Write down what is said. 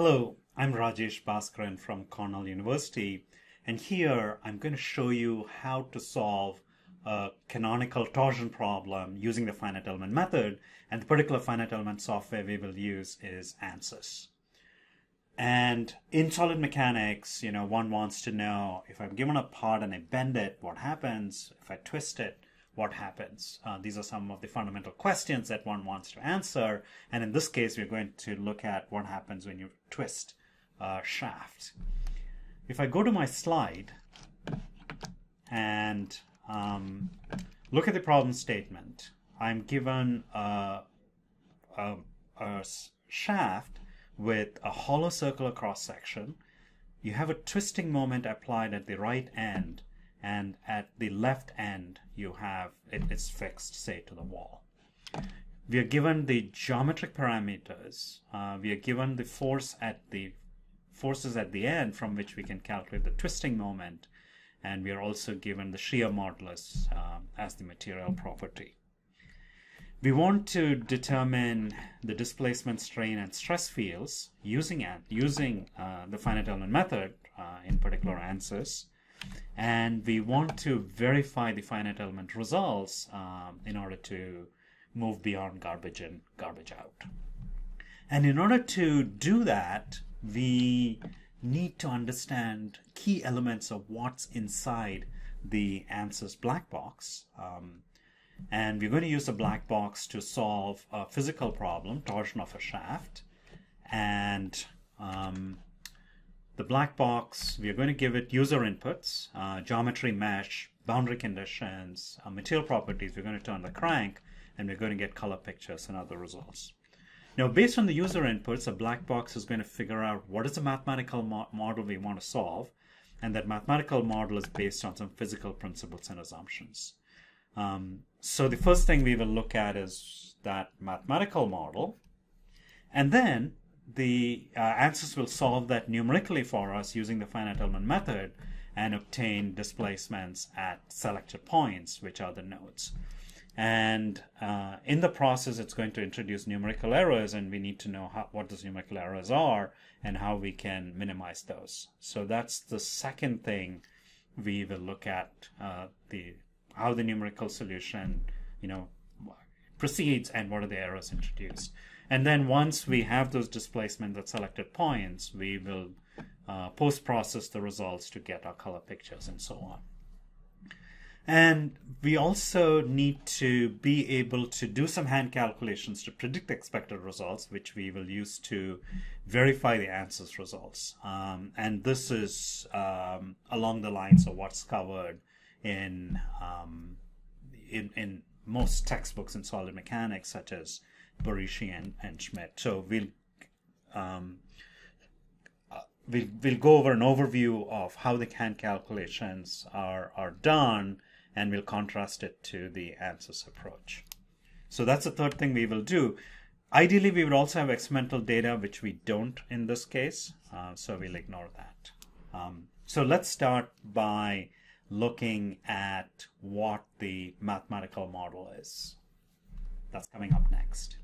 Hello, I'm Rajesh Bhaskaran from Cornell University, and here I'm going to show you how to solve a canonical torsion problem using the finite element method, and the particular finite element software we will use is ANSYS. And in solid mechanics, one wants to know if I'm given a part and I bend it, what happens? If I twist it, what happens? These are some of the fundamental questions that one wants to answer. And in this case, we're going to look at what happens when you twist a shaft. If I go to my slide and look at the problem statement, I'm given a shaft with a hollow circular cross section. You have a twisting moment applied at the right end, and at the left end you have it's fixed, say, to the wall. We are given the geometric parameters. We are given the forces at the end from which we can calculate the twisting moment, and we are also given the shear modulus as the material property. We want to determine the displacement, strain, and stress fields using the finite element method, in particular ANSYS. And we want to verify the finite element results in order to move beyond garbage in, garbage out. And in order to do that, we need to understand key elements of what's inside the ANSYS black box. And we're going to use the black box to solve a physical problem, torsion of a shaft. And the black box, we are going to give it user inputs, geometry mesh, boundary conditions, material properties. We're going to turn the crank, and we're going to get color pictures and other results. Now, based on the user inputs, a black box is going to figure out what is the mathematical model we want to solve, and that mathematical model is based on some physical principles and assumptions. So the first thing we will look at is that mathematical model, and then the ANSYS will solve that numerically for us using the finite element method and obtain displacements at selected points, which are the nodes. And in the process, it's going to introduce numerical errors, and we need to know what those numerical errors are and how we can minimize those. So that's the second thing we will look at, how the numerical solution proceeds and what are the errors introduced. And then once we have those displacements at selected points, we will post-process the results to get our color pictures and so on. And we also need to be able to do some hand calculations to predict expected results, which we will use to verify the ANSYS results. And this is along the lines of what's covered in most textbooks in solid mechanics, such as Barishi and Schmidt. So we'll go over an overview of how the hand calculations are done, and we'll contrast it to the ANSYS approach. So that's the third thing we will do. Ideally, we would also have experimental data, which we don't in this case, so we'll ignore that. So let's start by looking at what the mathematical model is. That's coming up next.